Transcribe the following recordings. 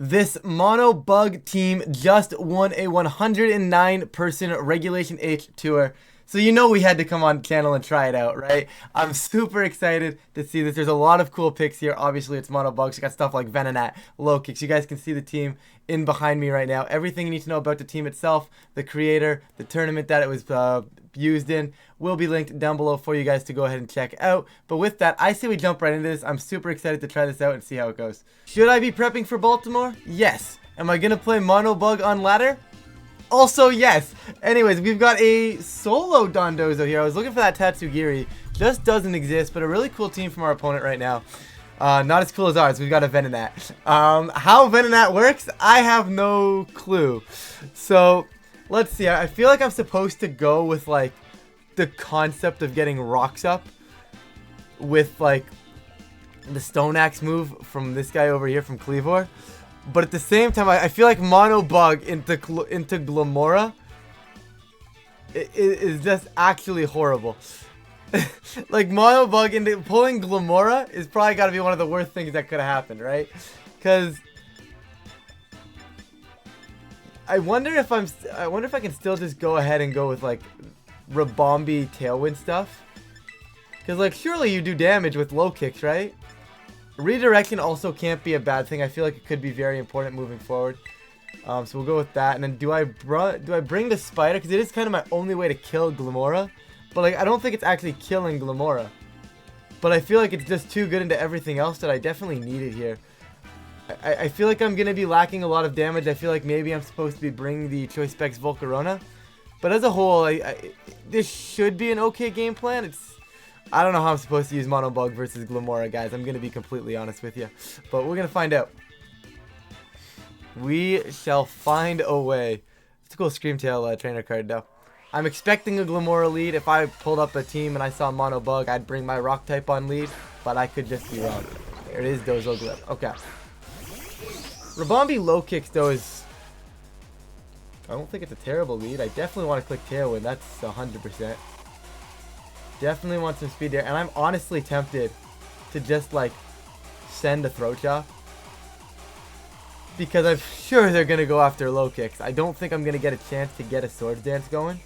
This mono bug team just won a 109-person Regulation H tour. So you know we had to come on the channel and try it out, right? I'm super excited to see this. There's a lot of cool picks here. Obviously, it's mono bugs. You got stuff like Venonat, low kicks. You guys can see the team in behind me right now. Everything you need to know about the team itself, the creator, the tournament that it was used in will be linked down below for you guys to go ahead and check out. But with that, I say we jump right into this. I'm super excited to try this out and see how it goes. Should I be prepping for Baltimore? Yes. Am I going to play mono bug on ladder? Also, yes. Anyways, we've got a solo Dondozo here. I was looking for that Tatsugiri. Just doesn't exist, but a really cool team from our opponent right now. Not as cool as ours. We've got a Venonat. How Venonat works, I have no clue. So, let's see. I feel like I'm supposed to go with, like, the concept of getting rocks up with, like, the Stone Axe move from this guy over here from Cleavor. But at the same time, I feel like mono bug into Glamora is just actually horrible. Like mono bug into pulling Glamora is probably got to be one of the worst things that could have happened, right? Because I wonder if I can still just go ahead and go with like Rabombi Tailwind stuff. Because like surely you do damage with low kicks, right? Redirection also can't be a bad thing. I feel like it could be very important moving forward. So we'll go with that. And then do I bring the spider? Because it is kind of my only way to kill Glamora. But like I don't think it's actually killing Glamora. But I feel like it's just too good into everything else that I definitely need it here. I feel like I'm going to be lacking a lot of damage. I feel like maybe I'm supposed to be bringing the Choice Specs Volcarona. But as a whole, this should be an okay game plan. I don't know how I'm supposed to use Mono Bug versus Glamora, guys. I'm going to be completely honest with you. But we're going to find out. We shall find a way. It's a cool Screamtail trainer card, though. I'm expecting a Glamora lead. If I pulled up a team and I saw Mono Bug, I'd bring my Rock type on lead. But I could just be wrong. There it is, Dozo Glip. Okay. Rabombi low kicks, though, is... I don't think it's a terrible lead. I definitely want to click Tailwind. That's 100%. Definitely want some speed there. And I'm honestly tempted to just, like, send a Throat Chop. Because I'm sure they're going to go after low kicks. I don't think I'm going to get a chance to get a Swords Dance going.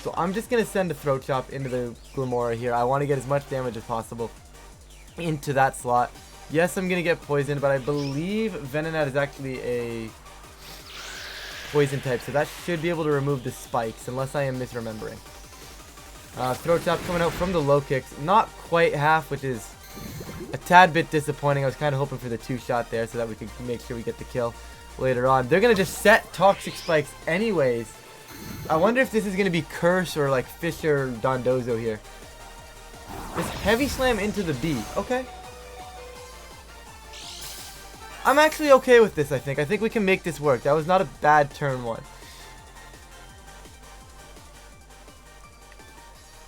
So I'm just going to send a Throat Chop into the Glamora here. I want to get as much damage as possible into that slot. Yes, I'm going to get poisoned, but I believe Venonat is actually a poison type. So that should be able to remove the spikes, unless I am misremembering. Throat Chop coming out from the low kicks. Not quite half, which is a tad bit disappointing. I was kind of hoping for the 2-shot there so that we could make sure we get the kill later on. They're going to just set Toxic Spikes anyways. I wonder if this is going to be Curse or like Fisher Dondozo here. Just Heavy Slam into the B. Okay. I'm actually okay with this, I think. I think we can make this work. That was not a bad turn one.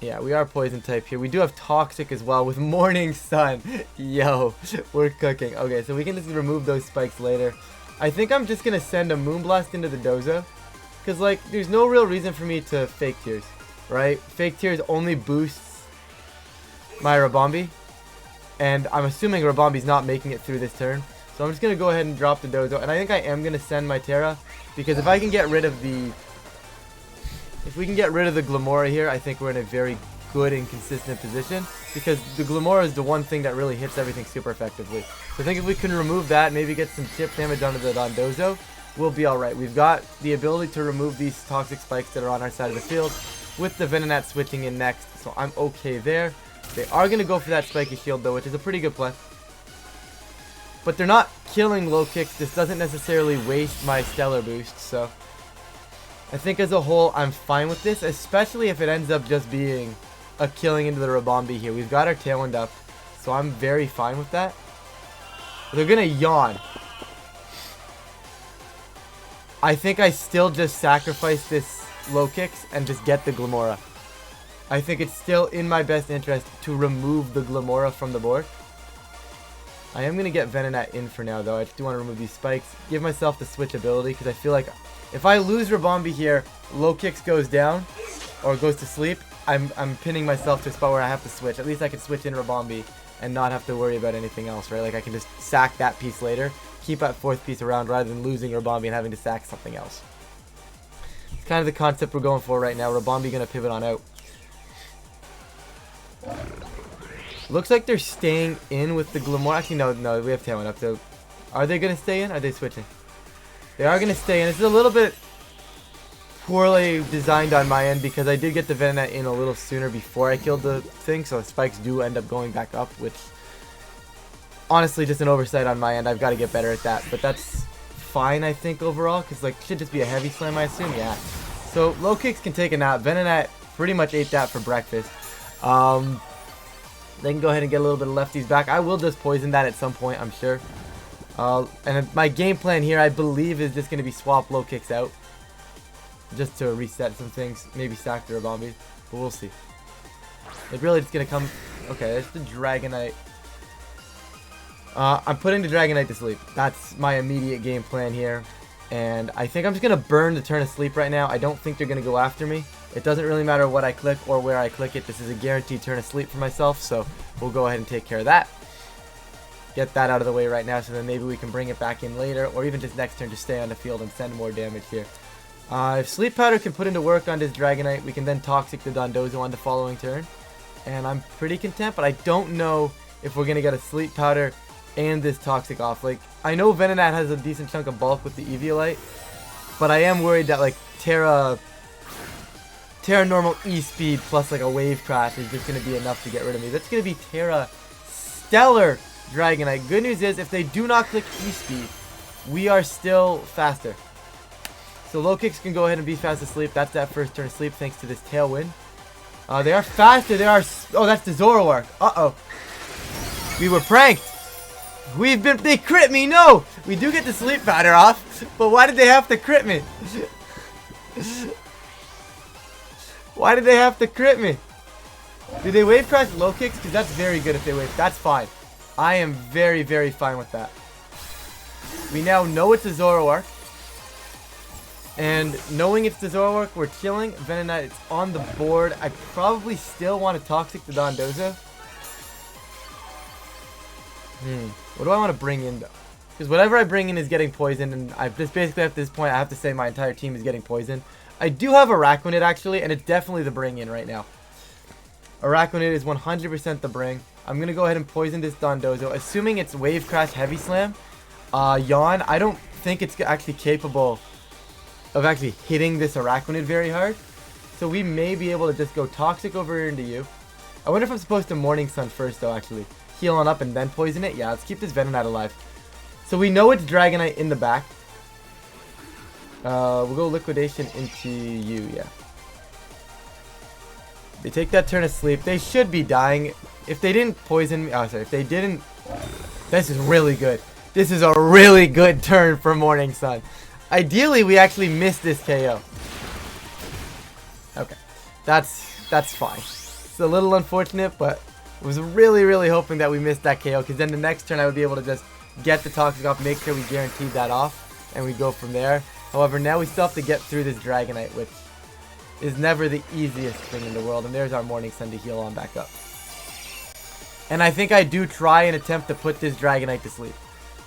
Yeah, we are poison type here. We do have toxic as well with Morning Sun. Yo, we're cooking. Okay, so we can just remove those spikes later. I think I'm just going to send a Moonblast into the Dozo. Because, like, there's no real reason for me to Fake Tears, right? Fake Tears only boosts my Rabombi. And I'm assuming Rabombi's not making it through this turn. So I'm just going to go ahead and drop the Dozo. And I think I am going to send my Terra. Because if I can get rid of the... If we can get rid of the Glamora here, I think we're in a very good and consistent position. Because the Glamora is the one thing that really hits everything super effectively. So I think if we can remove that, maybe get some chip damage onto the Dondozo, we'll be alright. We've got the ability to remove these toxic spikes that are on our side of the field with the Venonat switching in next. So I'm okay there. They are going to go for that spiky shield though, which is a pretty good play. But they're not killing low kicks. This doesn't necessarily waste my stellar boost, so... I think as a whole, I'm fine with this, especially if it ends up just being a killing into the Rabombi here. We've got our Tailwind up, so I'm very fine with that. They're going to yawn. I think I still just sacrifice this low kicks and just get the Glamora. I think it's still in my best interest to remove the Glamora from the board. I am going to get Venonat in for now, though. I just do want to remove these spikes. Give myself the switch ability, because I feel like... If I lose Rabombi here, low kicks goes down, or goes to sleep, I'm pinning myself to a spot where I have to switch. At least I can switch in Rabombi and not have to worry about anything else, right? Like I can just sack that piece later keep at 4th piece around rather than losing Rabombi and having to sack something else. It's kind of the concept we're going for right now. Rabombi going to pivot on out. Looks like they're staying in with the Glamour. Actually, no, we have Tailwind up. So, are they going to stay in? Are they switching? They are going to stay in. This is a little bit poorly designed on my end because I did get the Venonat in a little sooner before I killed the thing. So, spikes do end up going back up, which honestly just an oversight on my end. I've got to get better at that. But that's fine, I think, overall. Because, like, should just be a heavy slam, I assume. Yeah. So, low kicks can take a nap. Venonat pretty much ate that for breakfast. They can go ahead and get a little bit of lefties back. I will just poison that at some point, I'm sure. And my game plan here, I believe, is just going to be swap low kicks out. Just to reset some things. Maybe sack the Rabombi. But we'll see. It's really just going to come... Okay, there's the Dragonite. I'm putting the Dragonite to sleep. That's my immediate game plan here. And I think I'm just going to burn the turn of sleep right now. I don't think they're going to go after me. It doesn't really matter what I click or where I click it. This is a guaranteed turn of sleep for myself, so we'll go ahead and take care of that. Get that out of the way right now, so then maybe we can bring it back in later, or even just next turn, just stay on the field and send more damage here. If Sleep Powder can put into work on this Dragonite, we can then Toxic the Dondozo on the following turn. And I'm pretty content, but I don't know if we're going to get a Sleep Powder and this Toxic off. Like, I know Venonat has a decent chunk of bulk with the Eviolite, but I am worried that, like, Terra Normal E-Speed plus like a Wave Crash is just going to be enough to get rid of me. That's going to be Terra Stellar Dragonite. Good news is if they do not click E-Speed, we are still faster. So low kicks can go ahead and be fast asleep. That's that first turn of sleep thanks to this Tailwind. They are faster. They are... Oh, that's the Zoroark. Uh-oh. We were pranked. They crit me. No. We do get the Sleep Powder off. But why did they have to crit me? Why did they have to crit me? Did they wave crash low kicks? Because that's very good if they wave. That's fine. I am very, very fine with that. We now know it's a Zoroark. And knowing it's the Zoroark, we're chilling. Venonat, it's on the board. I probably still want to Toxic the Dondozo. What do I want to bring in, though? Because whatever I bring in is getting poisoned. And I just basically at this point, I have to say my entire team is getting poisoned. I do have Araquanid actually, and it's definitely the bring in right now. Araquanid is 100% the bring. I'm going to go ahead and poison this Dondozo, assuming it's Wave Crash Heavy Slam. Yawn, I don't think it's actually capable of actually hitting this Araquanid very hard. So we may be able to just go Toxic over into you. I wonder if I'm supposed to Morning Sun first though, actually. Heal on up and then poison it. Yeah, let's keep this Venonat alive. So we know it's Dragonite in the back. We'll go Liquidation into you, yeah. They take that turn of sleep. They should be dying. If they didn't poison me, oh sorry, if they didn't, this is really good. This is a really good turn for Morning Sun. Ideally, we actually missed this KO. Okay, that's fine. It's a little unfortunate, but I was really, really hoping that we missed that KO, because then the next turn I would be able to just get the Toxic off, make sure we guaranteed that off, and we go from there. However, now we still have to get through this Dragonite, which is never the easiest thing in the world. And there's our Morning Sun to heal on back up. And I think I do try and attempt to put this Dragonite to sleep.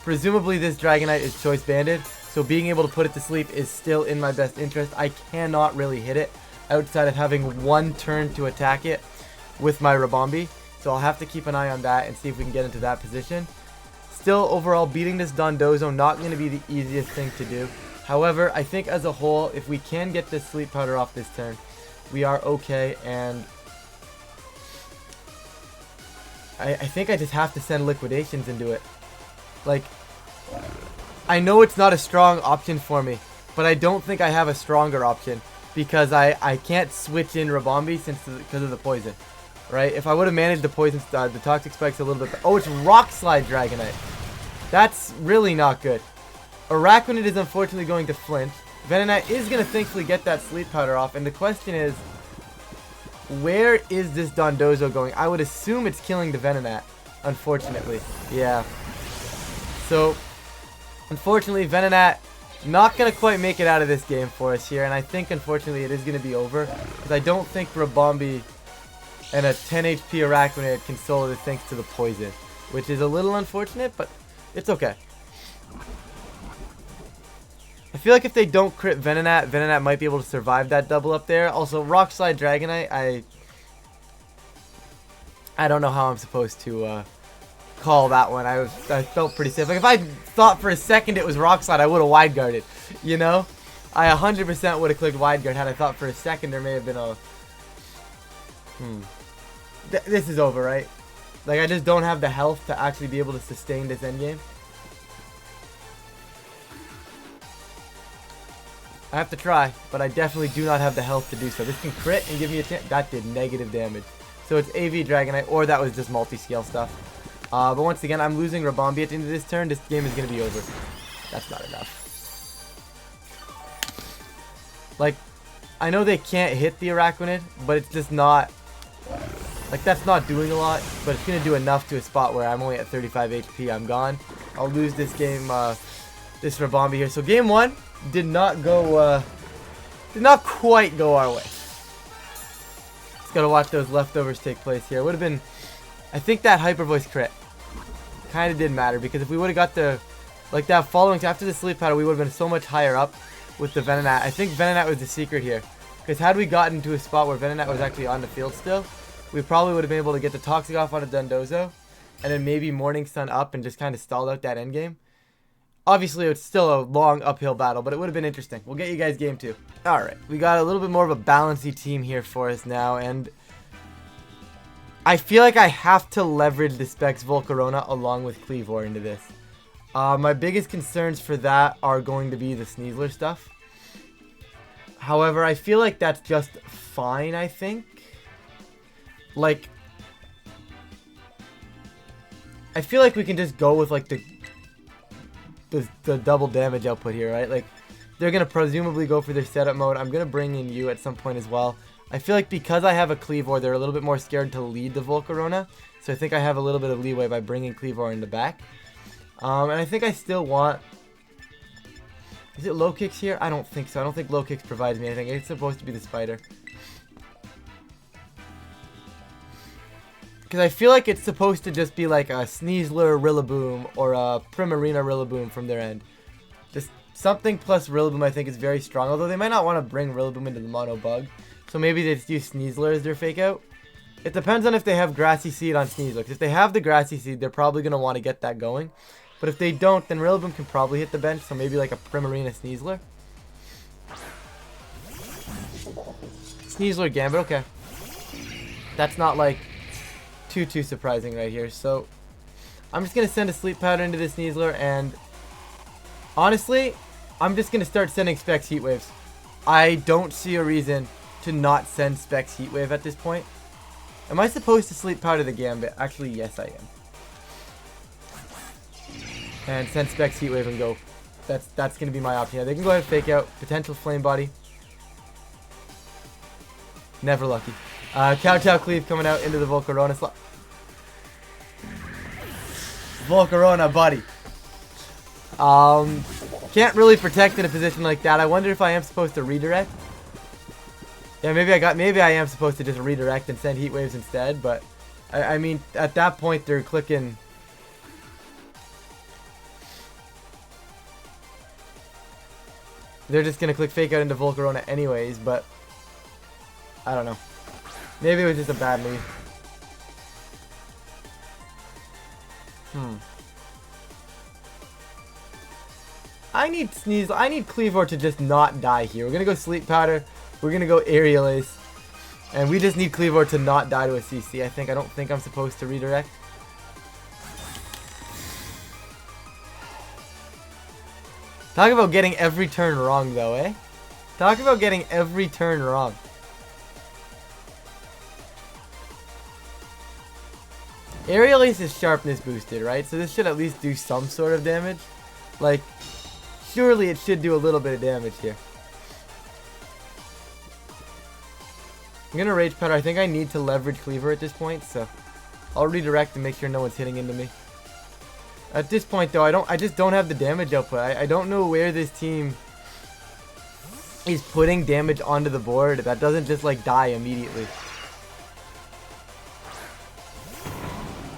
Presumably this Dragonite is choice banded, so being able to put it to sleep is still in my best interest. I cannot really hit it outside of having one turn to attack it with my Rabombi. So I'll have to keep an eye on that and see if we can get into that position. Still, overall, beating this Dondozo not going to be the easiest thing to do. However, I think as a whole, if we can get this Sleep Powder off this turn, we are okay. And I think I just have to send Liquidations into it. Like, I know it's not a strong option for me, but I don't think I have a stronger option because I can't switch in Rabombi because of the poison. Right? If I would have managed the poison, the Toxic Spikes a little bit. Oh, it's Rock Slide Dragonite. That's really not good. Araquanid is unfortunately going to flinch. Venonat is going to thankfully get that Sleep Powder off. And the question is, where is this Dondozo going? I would assume it's killing the Venonat, unfortunately. Yeah. So, unfortunately, Venonat not going to quite make it out of this game for us here. And I think, unfortunately, it is going to be over. Because I don't think Rabombi and a 10 HP Araquanid can solo this thanks to the poison. Which is a little unfortunate, but it's okay. I feel like if they don't crit Venonat, Venonat might be able to survive that double up there. Also, Rock Slide Dragonite, I don't know how I'm supposed to call that one. I felt pretty safe. Like if I thought for a second it was Rock Slide, I would have wide guarded. You know, I 100% would have clicked wide guard had I thought for a second there may have been a. This is over, right? Like I just don't have the health to actually be able to sustain this endgame. I have to try, but I definitely do not have the health to do so. This can crit and give me a chance. That did negative damage. So it's AV Dragonite, or that was just multi-scale stuff. But once again, I'm losing Rabombi at the end of this turn. This game is going to be over. That's not enough. Like, I know they can't hit the Araquanid, but it's just not... Like, that's not doing a lot, but it's going to do enough to a spot where I'm only at 35 HP. I'm gone. I'll lose this game, this Rabombi here. So game 1 did not go, did not quite go our way. Just gotta watch those leftovers take place here. It would have been, I think that Hyper Voice crit kind of did matter, because if we would have got the, like that following, after the Sleep Powder, we would have been so much higher up with the Venonat. I think Venonat was the secret here, because had we gotten to a spot where Venonat was actually on the field still, we probably would have been able to get the Toxic off on a Dundozo, and then maybe Morning Sun up and just kind of stalled out that endgame. Obviously, it's still a long uphill battle, but it would have been interesting. We'll get you guys game 2. Alright, we got a little bit more of a balancey team here for us now, and I feel like I have to leverage the Specs Volcarona along with Cleavor into this. My biggest concerns for that are going to be the Sneasler stuff. However, I feel like that's just fine, I think. Like, I feel like we can just go with like the double damage output here, right? Like, they're going to presumably go for their setup mode. I'm going to bring in you at some point as well. I feel like because I have a Cleavor, they're a little bit more scared to lead the Volcarona. So I think I have a little bit of leeway by bringing Cleavor in the back. And I think I still want... Is it low kicks here? I don't think so. I don't think low kicks provides me anything. It's supposed to be the spider. Because I feel like it's supposed to just be like a Sneasler Rillaboom or a Primarina Rillaboom from their end. Just something plus Rillaboom I think is very strong. Although they might not want to bring Rillaboom into the mono bug. So maybe they just use Sneasler as their fake out. It depends on if they have Grassy Seed on Sneasler. Because if they have the Grassy Seed, they're probably going to want to get that going. But if they don't, then Rillaboom can probably hit the bench. So maybe like a Primarina Sneasler. Sneasler Gambit, okay. That's not like too surprising right here. So I'm just going to send a Sleep Powder into this Sneasler, and honestly, I'm just going to start sending Specs Heat Waves. I don't see a reason to not send Specs Heat Wave at this point. Am I supposed to Sleep Powder the Gambit? Actually, yes I am. And send Specs Heat Wave and go. That's going to be my option. Yeah, they can go ahead and fake out. Potential Flame Body. Never lucky. Kowtow Cleave coming out into the Volcarona slot. Volcarona, buddy. Can't really protect in a position like that. I wonder if I am supposed to redirect. Yeah, maybe I am supposed to just redirect and send Heat Waves instead, but I mean, at that point they're clicking. They're just gonna click fake out into Volcarona anyways, but I don't know. Maybe it was just a bad lead. I need Cleavor to just not die here. We're gonna go Sleep Powder. We're gonna go Aerial Ace. And we just need Cleavor to not die to a CC, I think. I don't think I'm supposed to redirect. Talk about getting every turn wrong though, eh? Talk about getting every turn wrong. Aerial Ace is sharpness boosted, right? So this should at least do some sort of damage. Like, surely it should do a little bit of damage here. I'm gonna Rage Powder. I think I need to leverage Cleavor at this point, so I'll redirect and make sure no one's hitting into me. At this point though, I just don't have the damage output. I don't know where this team is putting damage onto the board that doesn't just like die immediately.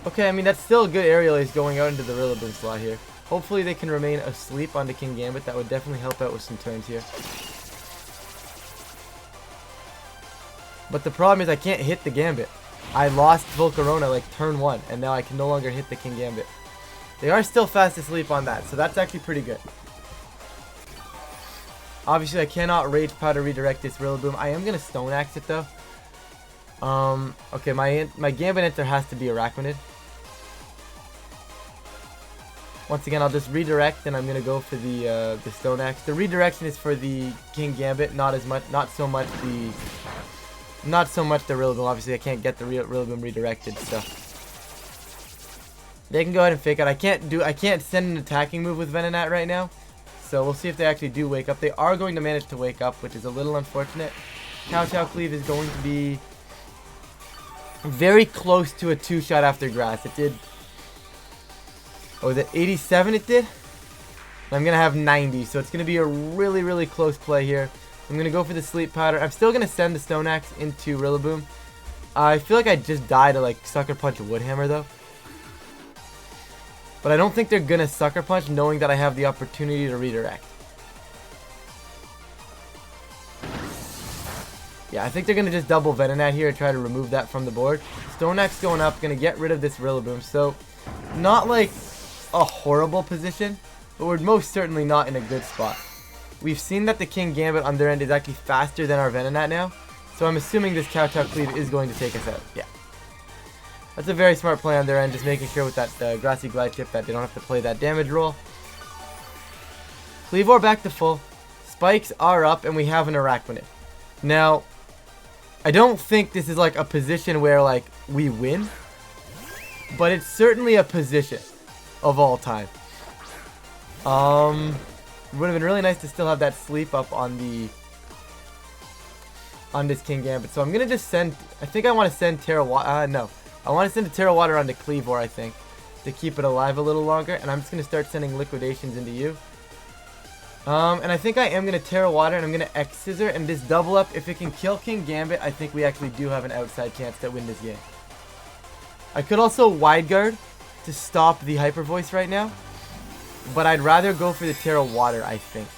Okay, I mean, that's still a good Aerial Ace going out into the Rillaboom slot here. Hopefully they can remain asleep onto King Gambit. That would definitely help out with some turns here. But the problem is I can't hit the Gambit. I lost Volcarona like turn 1, and now I can no longer hit the King Gambit. They are still fast asleep on that, so that's actually pretty good. Obviously, I cannot Rage Powder redirect this Rillaboom. I am going to Stone Axe it, though. Okay, my Gambit Enter has to be Araquanid. Once again, I'll just redirect, and I'm going to go for the Stone Axe. The redirection is for the King Gambit, not so much the Rillaboom. Obviously, I can't get the Rillaboom redirected, so they can go ahead and fake out. I can't send an attacking move with Venonat right now. So we'll see if they actually do wake up. They are going to manage to wake up, which is a little unfortunate. Kowtow Cleave is going to be very close to a 2-shot after grass. It did. Oh, was it 87 it did? I'm going to have 90. So it's going to be a really, really close play here. I'm going to go for the Sleep Powder. I'm still going to send the Stone Axe into Rillaboom. I feel like I just died to like Sucker Punch Woodhammer though. But I don't think they're going to Sucker Punch knowing that I have the opportunity to redirect. Yeah, I think they're going to just double Venonat here and try to remove that from the board. Stone Axe going up, going to get rid of this Rillaboom. So, not like a horrible position, but we're most certainly not in a good spot. We've seen that the King Gambit on their end is actually faster than our Venonat now. So I'm assuming this Kowtow Cleave is going to take us out. Yeah. That's a very smart play on their end, just making sure with that Grassy Glide Chip that they don't have to play that damage roll. Kleavor back to full. Spikes are up, and we have an Araquanid. Now, I don't think this is like a position where like we win, but it's certainly a position of all time. It would have been really nice to still have that sleep up on this King Gambit. So I'm gonna just send. I think I want to send no. I want to send a Terra Water onto Kleavor, I think, to keep it alive a little longer. And I'm just going to start sending Liquidations into you. And I think I am going to Terra Water, and I'm going to X Scissor and just double up. If it can kill King Gambit, I think we actually do have an outside chance to win this game. I could also Wide Guard to stop the Hyper Voice right now. But I'd rather go for the Terra Water, I think.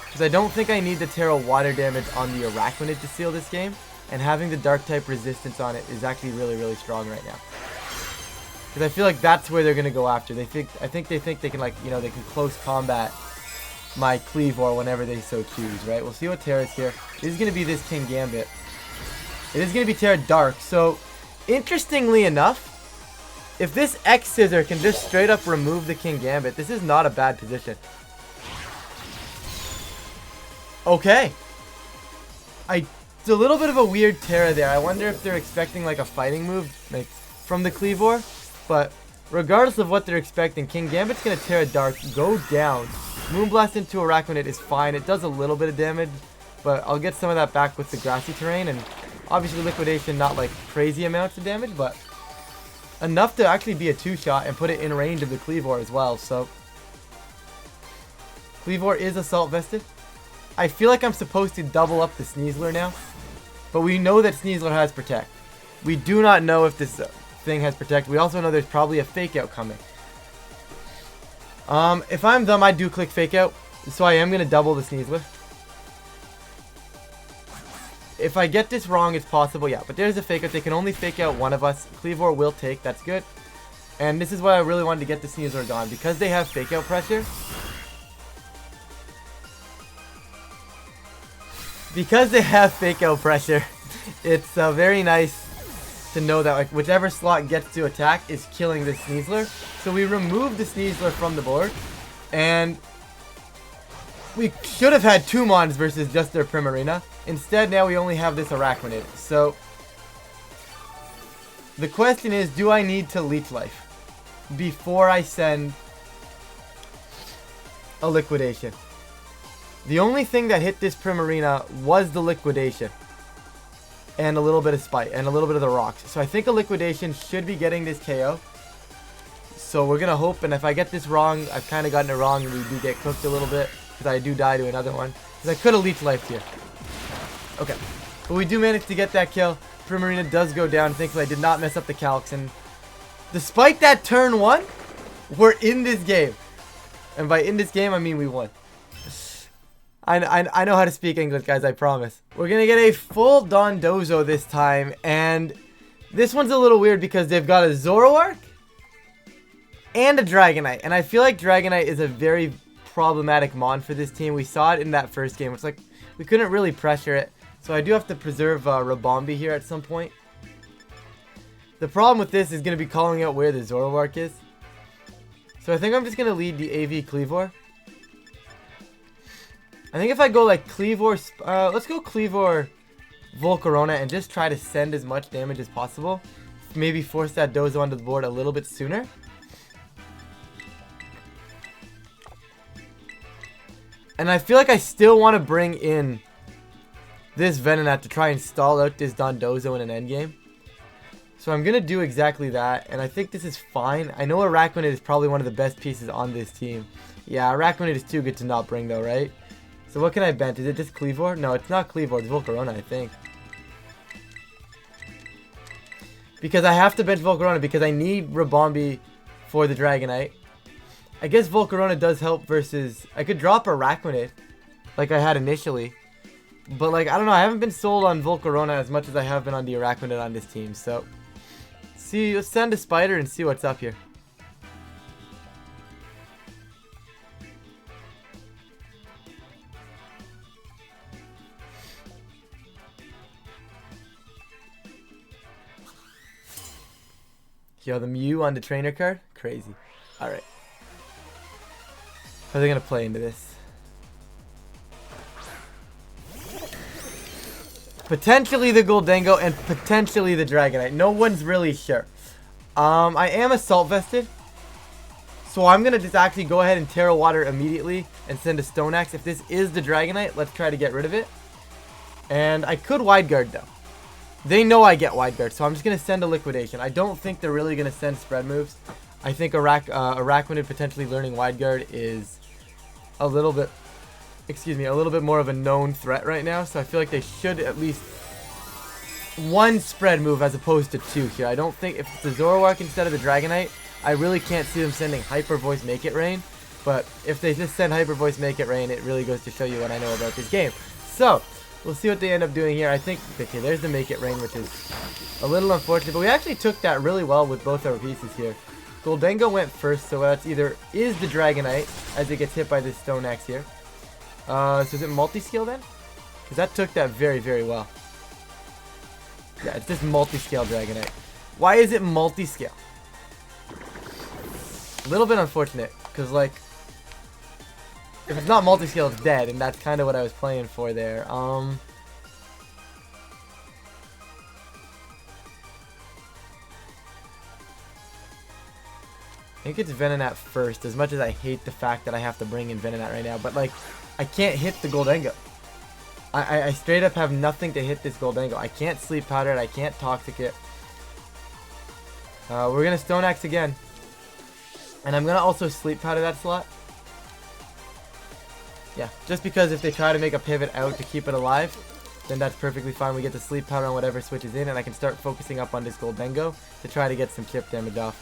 Because I don't think I need the Terra Water damage on the Araquanid to seal this game. And having the Dark type resistance on it is actually really, really strong right now. Because I feel like that's where they're going to go after. I think they think they can, like, you know, they can close combat my Kleavor whenever they so choose, right? We'll see what Terra's here. It is going to be this King Gambit. It is going to be Terra Dark. So, interestingly enough, if this X Scissor can just straight up remove the King Gambit, this is not a bad position. Okay. It's a little bit of a weird Terra there. I wonder if they're expecting like a fighting move like from the Kleavor. But regardless of what they're expecting, King Gambit's going to Terra Dark, go down. Moonblast into Araquanid is fine. It does a little bit of damage, but I'll get some of that back with the grassy terrain. And obviously Liquidation, not like crazy amounts of damage, but enough to actually be a 2-shot and put it in range of the Kleavor as well. So Kleavor is Assault Vested. I feel like I'm supposed to double up the Sneasler now, but we know that Sneasler has Protect. We do not know if this thing has Protect. We also know there's probably a Fake Out coming. If I'm them, I do click Fake Out, so I am going to double the Sneasler. If I get this wrong, it's possible, yeah, but there's a Fake Out. They can only Fake Out one of us. Kleavor will take, that's good. And this is why I really wanted to get the Sneasler gone, because they have Fake Out pressure. Because they have Fake Out pressure, it's very nice to know that like whichever slot gets to attack is killing the Sneasler. So we remove the Sneasler from the board, and we should have had 2 Mons versus just their Primarina. Instead, now we only have this Araquanid. So the question is, do I need to Leech Life before I send a Liquidation? The only thing that hit this Primarina was the Liquidation. And a little bit of Spite. And a little bit of the rocks. So I think a Liquidation should be getting this KO. So we're going to hope. And if I get this wrong, I've kind of gotten it wrong. And we do get cooked a little bit. Because I do die to another one. Because I could have Leech Lifed here. Okay. But we do manage to get that kill. Primarina does go down. Thankfully I did not mess up the calcs. And despite that turn 1, We're in this game. And by in this game, I mean we won. I know how to speak English, guys, I promise. We're going to get a full Dondozo this time. And this one's a little weird because they've got a Zoroark and a Dragonite. And I feel like Dragonite is a very problematic mon for this team. We saw it in that first game. It's like we couldn't really pressure it. So I do have to preserve Rabombi here at some point. The problem with this is going to be calling out where the Zoroark is. So I think I'm just going to lead the AV Cleavor. I think if I go like Cleavor, let's go Cleavor Volcarona and just try to send as much damage as possible. Maybe force that Dozo onto the board a little bit sooner. And I feel like I still want to bring in this Venonat to try and stall out this Dondozo in an endgame. So I'm going to do exactly that, and I think this is fine. I know Araquanid is probably one of the best pieces on this team. Yeah, Araquanid is too good to not bring though, right? So what can I bench? Is it just Cleavor? No, it's not Cleavor, it's Volcarona, I think. Because I have to bench Volcarona because I need Rabombi for the Dragonite. I guess Volcarona does help versus... I could drop Araquanid like I had initially. But like, I don't know, I haven't been sold on Volcarona as much as I have been on the Araquanid on this team, so... let's send a Spider and see what's up here. Yo, the Mew on the trainer card? Crazy. Alright. How are they going to play into this? Potentially the Goldengo and potentially the Dragonite. No one's really sure. I am Assault Vested. So I'm going to just actually go ahead and Terra Water immediately and send a Stone Axe. If this is the Dragonite, let's try to get rid of it. And I could Wide Guard though. They know I get Wide Guard, so I'm just going to send a Liquidation. I don't think they're really going to send spread moves. I think Araquanid potentially learning Wide Guard is a little bit... a little bit more of a known threat right now, so I feel like they should at least one spread move as opposed to two here. I don't think if it's the Zoroark instead of the Dragonite, I really can't see them sending Hyper Voice Make It Rain, but if they just send Hyper Voice Make It Rain, it really goes to show you what I know about this game. So, we'll see what they end up doing here. I think, okay, there's the Make It Rain, which is a little unfortunate, but we actually took that really well with both our pieces here. Goldengo went first, so that's either is the Dragonite as it gets hit by this Stone Axe here. So is it multi-scale then? Because that took that very, very well. Yeah, it's just multi-scale Dragonite. Why is it multi-scale? A little bit unfortunate, because like, if it's not multi-scale, it's dead, and that's kind of what I was playing for there. I think it's Venonat first, as much as I hate the fact that I have to bring in Venonat right now, but like, I can't hit the Goldengo. I straight up have nothing to hit this Goldengo. I can't Sleep Powder it. I can't Toxic it. We're going to Stone Axe again. And I'm going to also Sleep Powder that slot. Yeah, just because if they try to make a pivot out to keep it alive, then that's perfectly fine. We get the Sleep Powder on whatever switches in, and I can start focusing up on this Goldengo to try to get some chip damage off.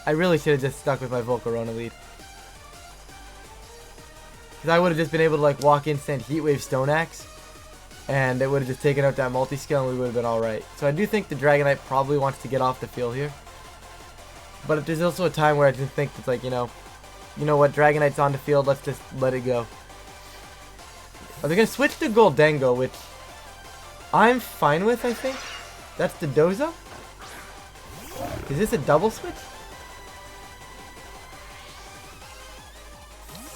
I really should have just stuck with my Volcarona lead. Because I would have just been able to like walk in, send Heat Wave Stone Axe, and it would have just taken out that multi-scale and we would have been alright. So I do think the Dragonite probably wants to get off the field here. But there's also a time where I just think it's like, you know what, Dragonite's on the field, let's just let it go. Are they going to switch to Goldengo, which I'm fine with, I think? That's the Dozo? Is this a double switch?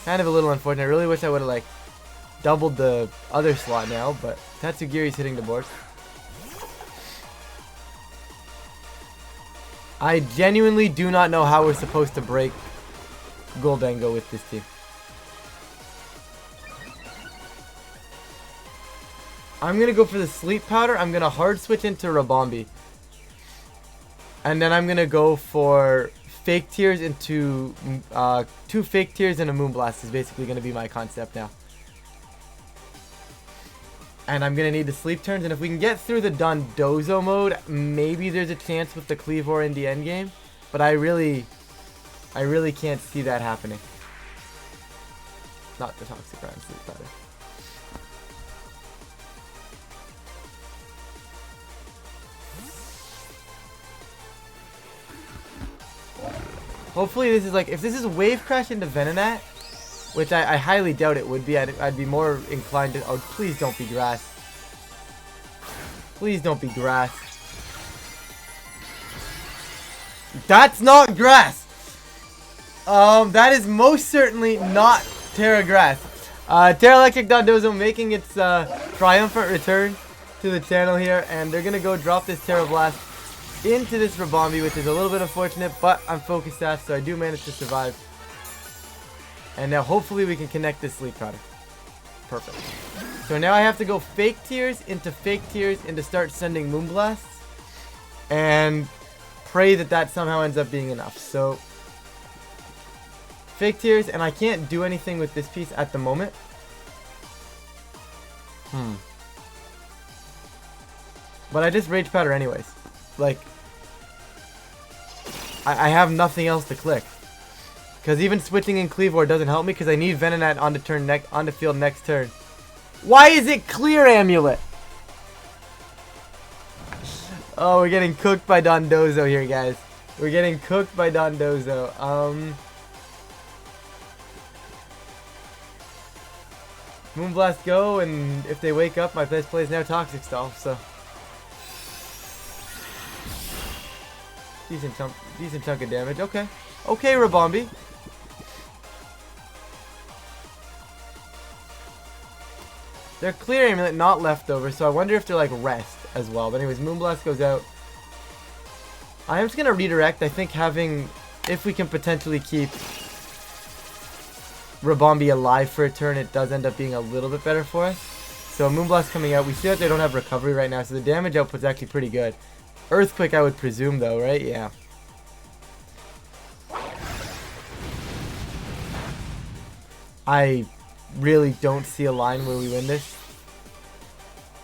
Kind of a little unfortunate. I really wish I would have like doubled the other slot now, but Tatsugiri's hitting the board. I genuinely do not know how we're supposed to break Goldengo with this team. I'm going to go for the Sleep Powder. I'm going to hard switch into Rabombi. And then I'm going to go for Fake Tears into 2 Fake Tears and a Moonblast is basically going to be my concept now. And I'm going to need the Sleep Turns, and if we can get through the Dondozo mode, maybe there's a chance with the Cleavor in the endgame. But I really I really can't see that happening. Not the Toxic Rhyme Sleep Powder. Hopefully this is like, if this is Wave Crash into Venonat, which I highly doubt it would be, I'd be more inclined to, oh please don't be grass. Please don't be grass. That's not grass! That is most certainly not Terra Grass. Terra Electric Dondozo making its triumphant return to the channel here, and they're gonna go drop this Terra Blast into this Rabombi, which is a little bit unfortunate, but I'm focused stats, so I do manage to survive. And now hopefully we can connect this Sleep Powder. Perfect. So now I have to go Fake Tears into start sending Moonblasts, and pray that that somehow ends up being enough. So Fake Tears, and I can't do anything with this piece at the moment. But I just Rage Powder anyways. Like, I have nothing else to click. Because even switching in Cleavor doesn't help me, because I need Venonat on the field next turn. Why is it Clear Amulet? Oh, we're getting cooked by Dondozo here, guys. We're getting cooked by Dondozo. Moonblast go, and if they wake up, my best play is now Toxic Stall, so. Decent chunk of damage. Okay. Okay, Rabombi. They're Clear Amulet, not Leftover, so I wonder if they're like Rest as well. But anyways, Moonblast goes out. I am just going to redirect. I think having, if we can potentially keep Rabombi alive for a turn, it does end up being a little bit better for us. So Moonblast coming out. We see that they don't have recovery right now, so the damage output's actually pretty good. Earthquake, I would presume, though, right? Yeah. I really don't see a line where we win this.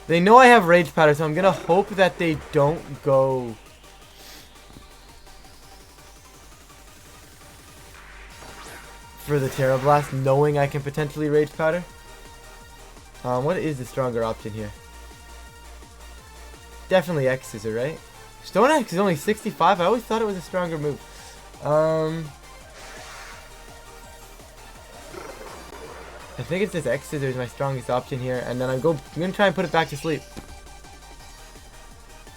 They know I have Rage Powder, so I'm going to hope that they don't go for the Terra Blast, knowing I can potentially Rage Powder. What is the stronger option here? Definitely X Scissor, right? Stone Axe is only 65. I always thought it was a stronger move. I think it's this X Scissor is my strongest option here, and then I'm gonna try and put it back to sleep.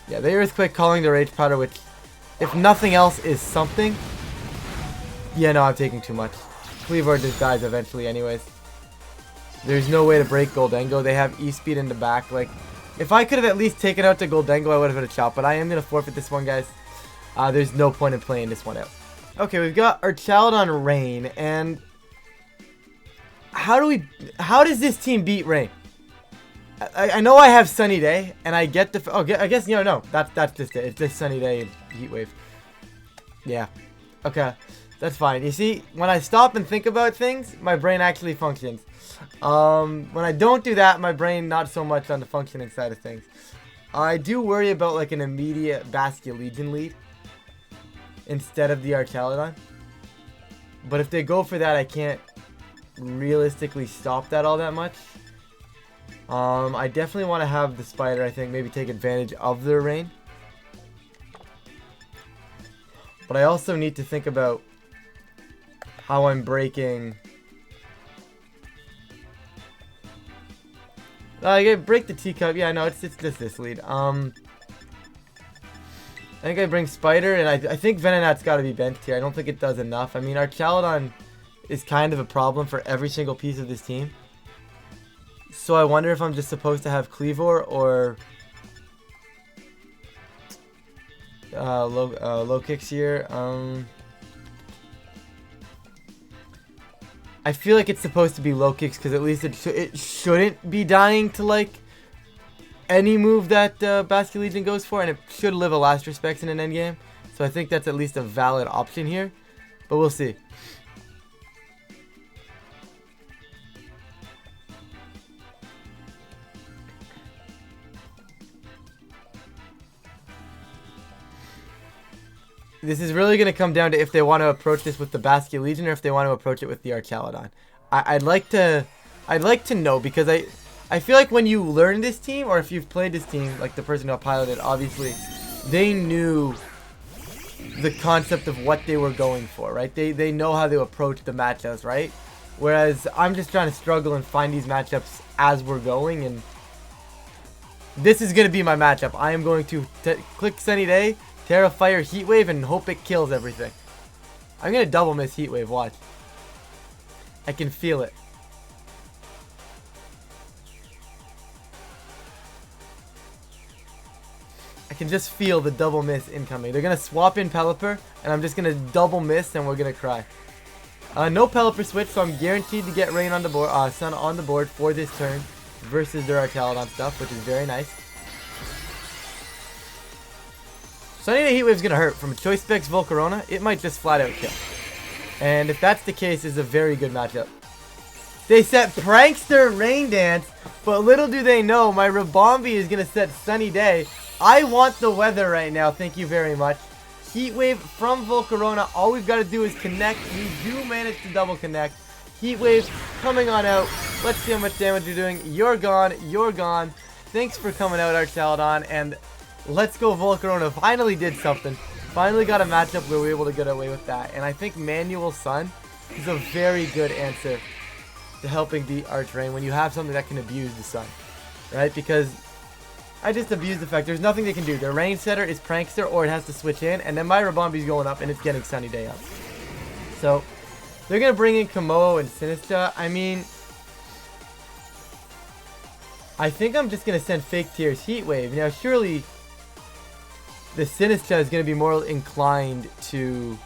Yeah, the Earthquake calling the Rage Powder, which, if nothing else, is something. Yeah, no, I'm taking too much. Cleavor just dies eventually anyways. There's no way to break Goldengo. They have E-Speed in the back. Like, if I could have at least taken out the Goldengo, I would have had a shot. But I am going to forfeit this one, guys. There's no point in playing this one out. Okay, we've got our Chaladon Rain. And how does this team beat Rain? I know I have Sunny Day. And I get the... Oh, I guess, no. That's just it. It's just Sunny Day and Heat Wave. Yeah. Okay. That's fine. You see, when I stop and think about things, my brain actually functions. When I don't do that, my brain not so much on the functioning side of things. I do worry about like an immediate Bastia Legion lead instead of the Archaladon. But if they go for that, I can't realistically stop that all that much. I definitely want to have the Spider, I think, maybe take advantage of their rain. But I also need to think about how I'm breaking. I break the teacup. Yeah, no, it's just this lead. I think I bring Spider, and I think Venonat's got to be benched here. I don't think it does enough. I mean, our Chaladon is kind of a problem for every single piece of this team. So I wonder if I'm just supposed to have Cleavor or low kicks here. I feel like it's supposed to be low kicks because at least it shouldn't be dying to like any move that Bastia Legion goes for, and it should live a last respects in an endgame. So I think that's at least a valid option here, but we'll see. This is really going to come down to if they want to approach this with the Basket Legion or if they want to approach it with the Archaladon. I'd like to know, because I feel like when you learn this team, or if you've played this team, like the person who piloted, obviously, they knew the concept of what they were going for, right? They know how to approach the matchups, right? Whereas I'm just trying to struggle and find these matchups as we're going, and this is going to be my matchup. I am going to click Sunny Day, Terra Fire Heatwave, and hope it kills everything. I'm going to double miss Heatwave, watch. I can feel it. I can just feel the double miss incoming. They're going to swap in Pelipper, and I'm just going to double miss, and we're going to cry. No Pelipper switch, so I'm guaranteed to get Rain on the board, Sun on the board for this turn versus their Archaladon stuff, which is very nice. Sunny Day Heatwave is going to hurt. From Choice Specs Volcarona, it might just flat out kill. And if that's the case, it's a very good matchup. They set Prankster Rain Dance, but little do they know, my Rabombi is going to set Sunny Day. I want the weather right now, thank you very much. Heatwave from Volcarona, all we've got to do is connect. We do manage to double connect. Heatwave coming on out. Let's see how much damage you're doing. You're gone, you're gone. Thanks for coming out, Archaladon, and let's go Volcarona. Finally did something. Finally got a matchup where we were able to get away with that. And I think Manual Sun is a very good answer to helping the Archrain when you have something that can abuse the Sun, right? Because I just abuse the fact there's nothing they can do. Their range setter is Prankster, or it has to switch in, and then my Rabombi's going up and it's getting Sunny Day up. So they're gonna bring in Komodo and Sinistcha. I mean, I think I'm just gonna send Fake Tears Heatwave. Now surely the Sinistcha is gonna be more inclined to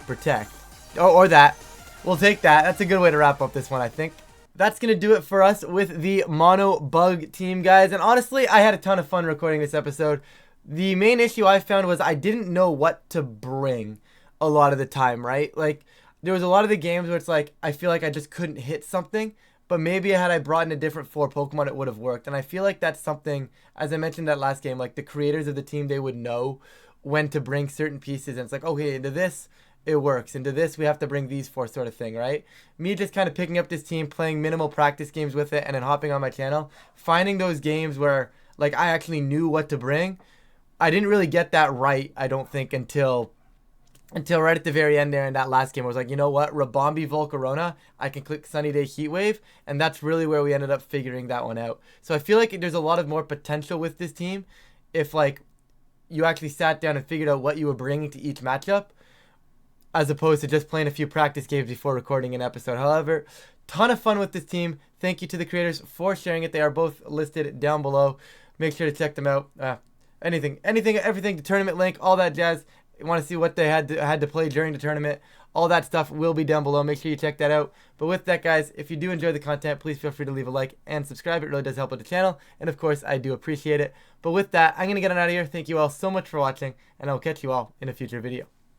protect. Oh, or that. We'll take that. That's a good way to wrap up this one, I think. That's going to do it for us with the Mono Bug team, guys. And honestly, I had a ton of fun recording this episode. The main issue I found was I didn't know what to bring a lot of the time, right? Like, there was a lot of the games where it's like, I feel like I just couldn't hit something. But maybe had I brought in a different 4 Pokemon, it would have worked. And I feel like that's something, as I mentioned that last game, like the creators of the team, they would know when to bring certain pieces. And it's like, okay, into this, it works. Into this, we have to bring these 4 sort of thing, right? Me just kind of picking up this team, playing minimal practice games with it, and then hopping on my channel, finding those games where, like, I actually knew what to bring. I didn't really get that right, I don't think, until right at the very end there in that last game. I was like, you know what? Rabombi Volcarona, I can click Sunny Day Heatwave, and that's really where we ended up figuring that one out. So I feel like there's a lot of more potential with this team if, like, you actually sat down and figured out what you were bringing to each matchup, as opposed to just playing a few practice games before recording an episode. However, ton of fun with this team. Thank you to the creators for sharing it. They are both listed down below. Make sure to check them out. Everything, the tournament link, all that jazz. You want to see what they had to play during the tournament. All that stuff will be down below. Make sure you check that out. But with that, guys, if you do enjoy the content, please feel free to leave a like and subscribe. It really does help with the channel. And of course, I do appreciate it. But with that, I'm going to get on out of here. Thank you all so much for watching, and I'll catch you all in a future video.